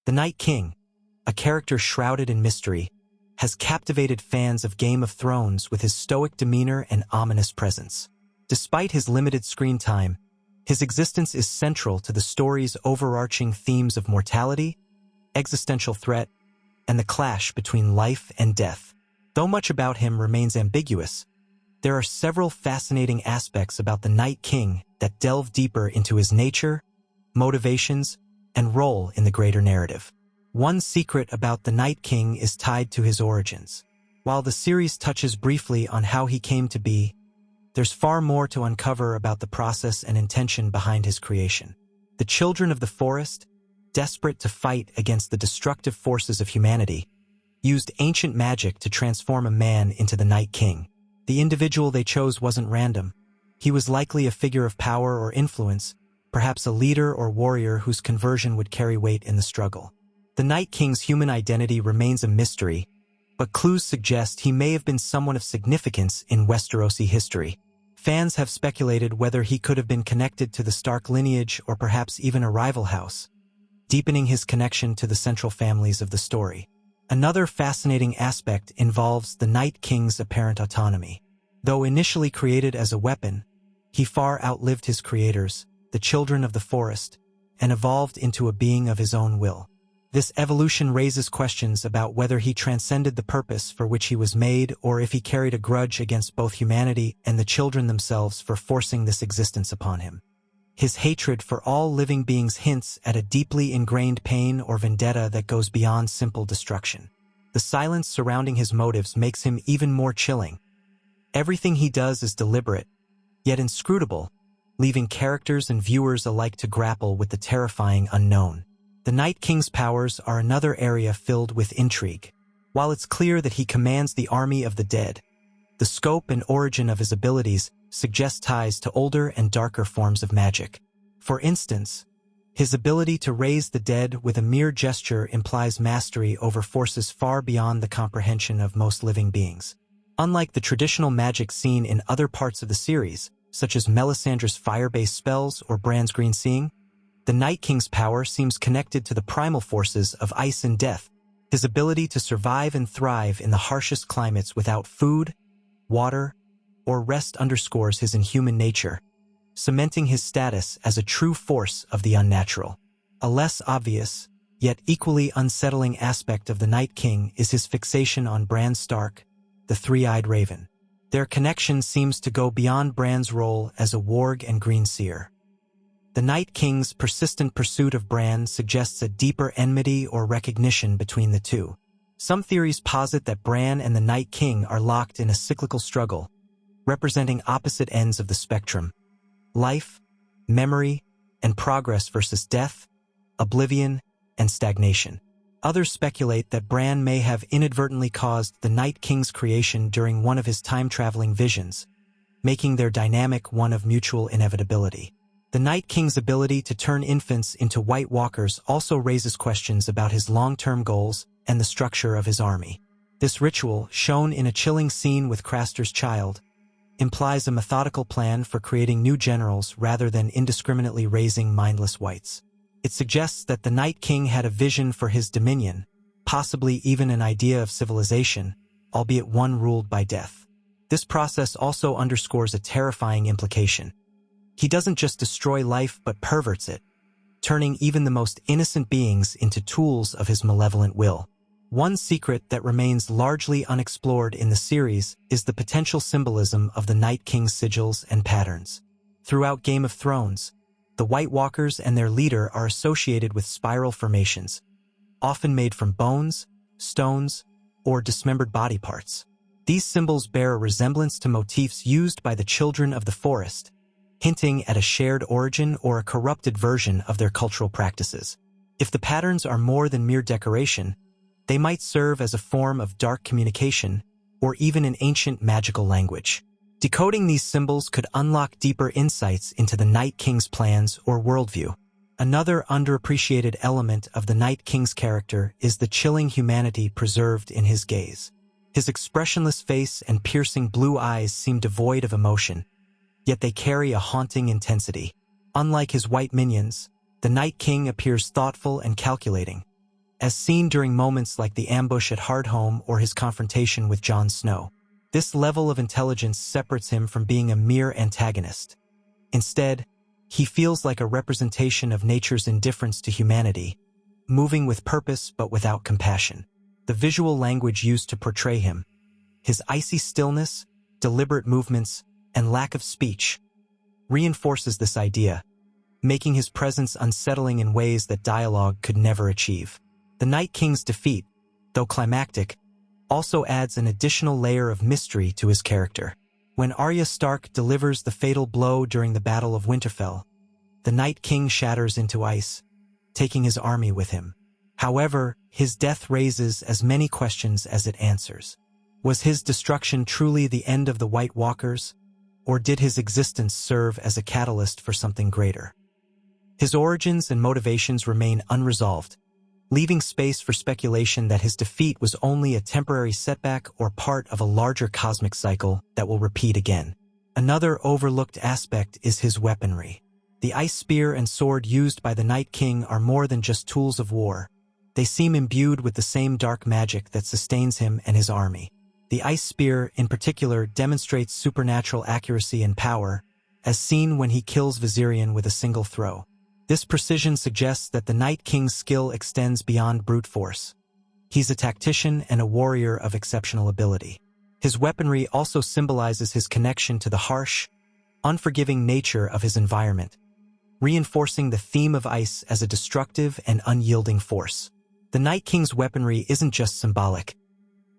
The Night King, a character shrouded in mystery, has captivated fans of Game of Thrones with his stoic demeanor and ominous presence. Despite his limited screen time, his existence is central to the story's overarching themes of mortality, existential threat, and the clash between life and death. Though much about him remains ambiguous, there are several fascinating aspects about the Night King that delve deeper into his nature, motivations, and role in the greater narrative. One secret about the Night King is tied to his origins. While the series touches briefly on how he came to be, there's far more to uncover about the process and intention behind his creation. The children of the forest, desperate to fight against the destructive forces of humanity, used ancient magic to transform a man into the Night King. The individual they chose wasn't random. He was likely a figure of power or influence, perhaps a leader or warrior whose conversion would carry weight in the struggle. The Night King's human identity remains a mystery, but clues suggest he may have been someone of significance in Westerosi history. Fans have speculated whether he could have been connected to the Stark lineage or perhaps even a rival house, deepening his connection to the central families of the story. Another fascinating aspect involves the Night King's apparent autonomy. Though initially created as a weapon, he far outlived his creators, the children of the forest, and evolved into a being of his own will. This evolution raises questions about whether he transcended the purpose for which he was made or if he carried a grudge against both humanity and the children themselves for forcing this existence upon him. His hatred for all living beings hints at a deeply ingrained pain or vendetta that goes beyond simple destruction. The silence surrounding his motives makes him even more chilling. Everything he does is deliberate, yet inscrutable, leaving characters and viewers alike to grapple with the terrifying unknown. The Night King's powers are another area filled with intrigue. While it's clear that he commands the army of the dead, the scope and origin of his abilities suggest ties to older and darker forms of magic. For instance, his ability to raise the dead with a mere gesture implies mastery over forces far beyond the comprehension of most living beings. Unlike the traditional magic seen in other parts of the series, such as Melisandre's fire-based spells or Bran's green seeing, the Night King's power seems connected to the primal forces of ice and death. His ability to survive and thrive in the harshest climates without food, water, or rest underscores his inhuman nature, cementing his status as a true force of the unnatural. A less obvious, yet equally unsettling aspect of the Night King is his fixation on Bran Stark, the three-eyed raven. Their connection seems to go beyond Bran's role as a warg and green seer. The Night King's persistent pursuit of Bran suggests a deeper enmity or recognition between the two. Some theories posit that Bran and the Night King are locked in a cyclical struggle, representing opposite ends of the spectrum: life, memory, and progress versus death, oblivion, and stagnation. Others speculate that Bran may have inadvertently caused the Night King's creation during one of his time-traveling visions, making their dynamic one of mutual inevitability. The Night King's ability to turn infants into White Walkers also raises questions about his long-term goals and the structure of his army. This ritual, shown in a chilling scene with Craster's child, implies a methodical plan for creating new generals rather than indiscriminately raising mindless wights. It suggests that the Night King had a vision for his dominion, possibly even an idea of civilization, albeit one ruled by death. This process also underscores a terrifying implication. He doesn't just destroy life but perverts it, turning even the most innocent beings into tools of his malevolent will. One secret that remains largely unexplored in the series is the potential symbolism of the Night King's sigils and patterns. Throughout Game of Thrones, the White Walkers and their leader are associated with spiral formations, often made from bones, stones, or dismembered body parts. These symbols bear a resemblance to motifs used by the children of the forest, hinting at a shared origin or a corrupted version of their cultural practices. If the patterns are more than mere decoration, they might serve as a form of dark communication or even an ancient magical language. Decoding these symbols could unlock deeper insights into the Night King's plans or worldview. Another underappreciated element of the Night King's character is the chilling humanity preserved in his gaze. His expressionless face and piercing blue eyes seem devoid of emotion, yet they carry a haunting intensity. Unlike his white minions, the Night King appears thoughtful and calculating, as seen during moments like the ambush at Hardhome or his confrontation with Jon Snow. This level of intelligence separates him from being a mere antagonist. Instead, he feels like a representation of nature's indifference to humanity, moving with purpose but without compassion. The visual language used to portray him, his icy stillness, deliberate movements, and lack of speech, reinforces this idea, making his presence unsettling in ways that dialogue could never achieve. The Night King's defeat, though climactic, also adds an additional layer of mystery to his character. When Arya Stark delivers the fatal blow during the Battle of Winterfell, the Night King shatters into ice, taking his army with him. However, his death raises as many questions as it answers. Was his destruction truly the end of the White Walkers, or did his existence serve as a catalyst for something greater? His origins and motivations remain unresolved, leaving space for speculation that his defeat was only a temporary setback or part of a larger cosmic cycle that will repeat again. Another overlooked aspect is his weaponry. The ice spear and sword used by the Night King are more than just tools of war. They seem imbued with the same dark magic that sustains him and his army. The ice spear, in particular, demonstrates supernatural accuracy and power, as seen when he kills Viserion with a single throw. This precision suggests that the Night King's skill extends beyond brute force. He's a tactician and a warrior of exceptional ability. His weaponry also symbolizes his connection to the harsh, unforgiving nature of his environment, reinforcing the theme of ice as a destructive and unyielding force. The Night King's weaponry isn't just symbolic.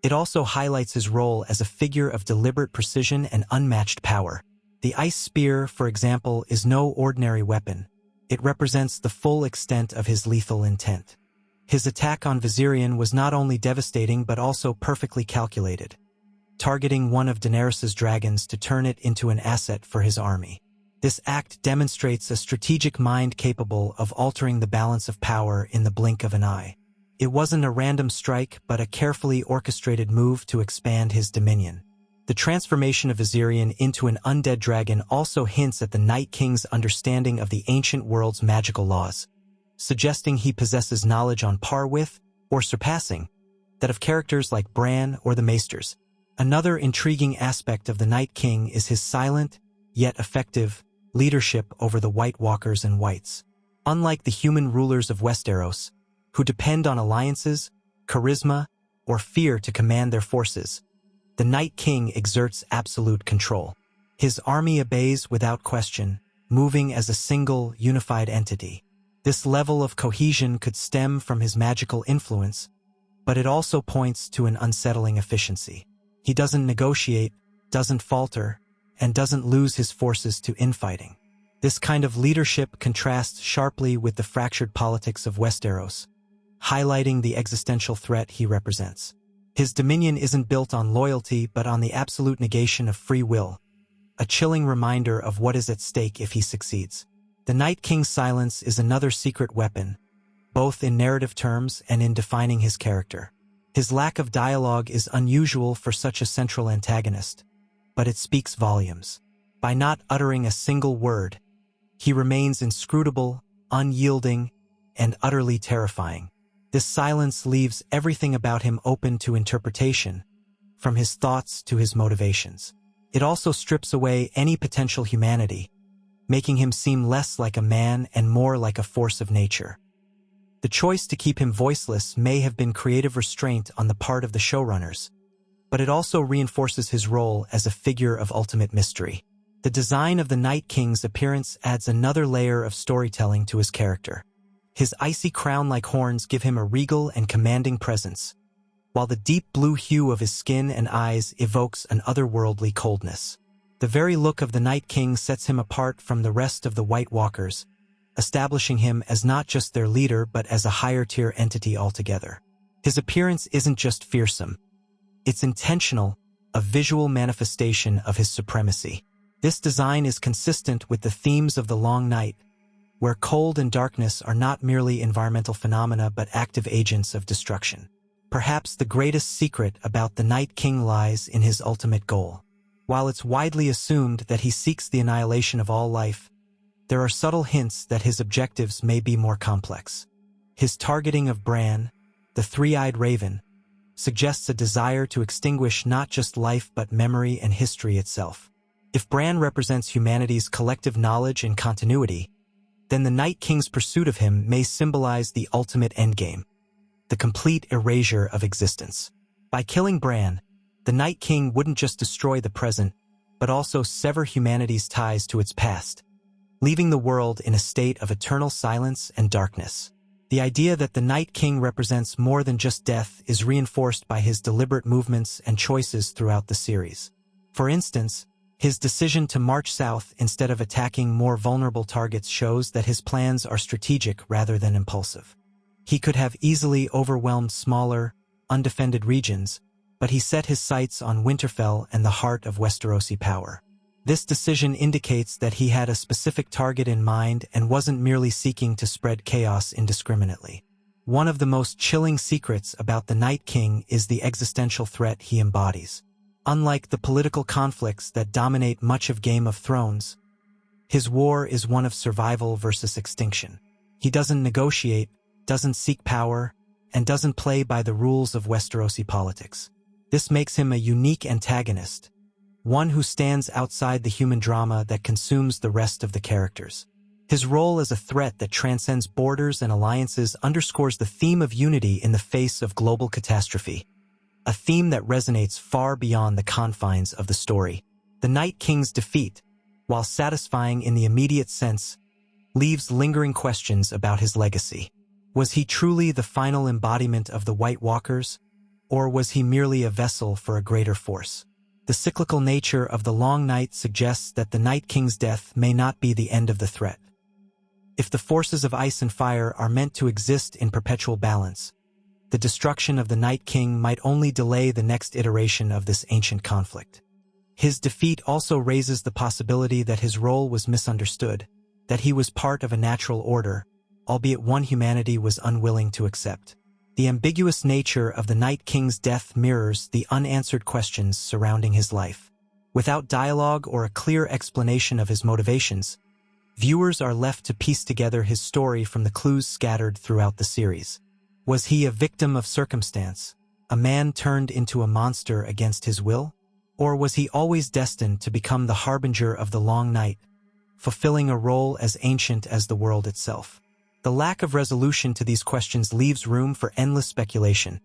It also highlights his role as a figure of deliberate precision and unmatched power. The ice spear, for example, is no ordinary weapon. It represents the full extent of his lethal intent. His attack on Viserion was not only devastating but also perfectly calculated, targeting one of Daenerys' dragons to turn it into an asset for his army. This act demonstrates a strategic mind capable of altering the balance of power in the blink of an eye. It wasn't a random strike, but a carefully orchestrated move to expand his dominion. The transformation of Viserion into an undead dragon also hints at the Night King's understanding of the ancient world's magical laws, suggesting he possesses knowledge on par with, or surpassing, that of characters like Bran or the Maesters. Another intriguing aspect of the Night King is his silent, yet effective, leadership over the White Walkers and wights. Unlike the human rulers of Westeros, who depend on alliances, charisma, or fear to command their forces, the Night King exerts absolute control. His army obeys without question, moving as a single, unified entity. This level of cohesion could stem from his magical influence, but it also points to an unsettling efficiency. He doesn't negotiate, doesn't falter, and doesn't lose his forces to infighting. This kind of leadership contrasts sharply with the fractured politics of Westeros, highlighting the existential threat he represents. His dominion isn't built on loyalty but on the absolute negation of free will, a chilling reminder of what is at stake if he succeeds. The Night King's silence is another secret weapon, both in narrative terms and in defining his character. His lack of dialogue is unusual for such a central antagonist, but it speaks volumes. By not uttering a single word, he remains inscrutable, unyielding, and utterly terrifying. This silence leaves everything about him open to interpretation, from his thoughts to his motivations. It also strips away any potential humanity, making him seem less like a man and more like a force of nature. The choice to keep him voiceless may have been creative restraint on the part of the showrunners, but it also reinforces his role as a figure of ultimate mystery. The design of the Night King's appearance adds another layer of storytelling to his character. His icy crown-like horns give him a regal and commanding presence, while the deep blue hue of his skin and eyes evokes an otherworldly coldness. The very look of the Night King sets him apart from the rest of the White Walkers, establishing him as not just their leader but as a higher-tier entity altogether. His appearance isn't just fearsome. It's intentional, a visual manifestation of his supremacy. This design is consistent with the themes of the Long Night, where cold and darkness are not merely environmental phenomena but active agents of destruction. Perhaps the greatest secret about the Night King lies in his ultimate goal. While it's widely assumed that he seeks the annihilation of all life, there are subtle hints that his objectives may be more complex. His targeting of Bran, the three-eyed raven, suggests a desire to extinguish not just life but memory and history itself. If Bran represents humanity's collective knowledge and continuity, then the Night King's pursuit of him may symbolize the ultimate endgame, the complete erasure of existence. By killing Bran, the Night King wouldn't just destroy the present, but also sever humanity's ties to its past, leaving the world in a state of eternal silence and darkness. The idea that the Night King represents more than just death is reinforced by his deliberate movements and choices throughout the series. For instance, his decision to march south instead of attacking more vulnerable targets shows that his plans are strategic rather than impulsive. He could have easily overwhelmed smaller, undefended regions, but he set his sights on Winterfell and the heart of Westerosi power. This decision indicates that he had a specific target in mind and wasn't merely seeking to spread chaos indiscriminately. One of the most chilling secrets about the Night King is the existential threat he embodies. Unlike the political conflicts that dominate much of Game of Thrones, his war is one of survival versus extinction. He doesn't negotiate, doesn't seek power, and doesn't play by the rules of Westerosi politics. This makes him a unique antagonist, one who stands outside the human drama that consumes the rest of the characters. His role as a threat that transcends borders and alliances underscores the theme of unity in the face of global catastrophe, a theme that resonates far beyond the confines of the story. The Night King's defeat, while satisfying in the immediate sense, leaves lingering questions about his legacy. Was he truly the final embodiment of the White Walkers, or was he merely a vessel for a greater force? The cyclical nature of the Long Night suggests that the Night King's death may not be the end of the threat. If the forces of ice and fire are meant to exist in perpetual balance, the destruction of the Night King might only delay the next iteration of this ancient conflict. His defeat also raises the possibility that his role was misunderstood, that he was part of a natural order, albeit one humanity was unwilling to accept. The ambiguous nature of the Night King's death mirrors the unanswered questions surrounding his life. Without dialogue or a clear explanation of his motivations, viewers are left to piece together his story from the clues scattered throughout the series. Was he a victim of circumstance, a man turned into a monster against his will? Or was he always destined to become the harbinger of the Long Night, fulfilling a role as ancient as the world itself? The lack of resolution to these questions leaves room for endless speculation,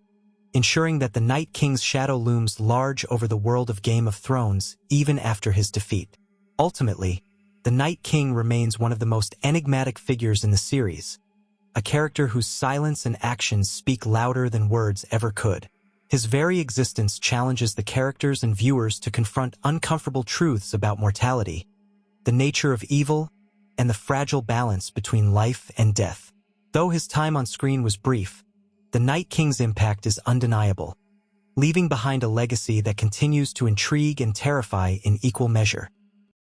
ensuring that the Night King's shadow looms large over the world of Game of Thrones even after his defeat. Ultimately, the Night King remains one of the most enigmatic figures in the series, a character whose silence and actions speak louder than words ever could. His very existence challenges the characters and viewers to confront uncomfortable truths about mortality, the nature of evil, and the fragile balance between life and death. Though his time on screen was brief, the Night King's impact is undeniable, leaving behind a legacy that continues to intrigue and terrify in equal measure.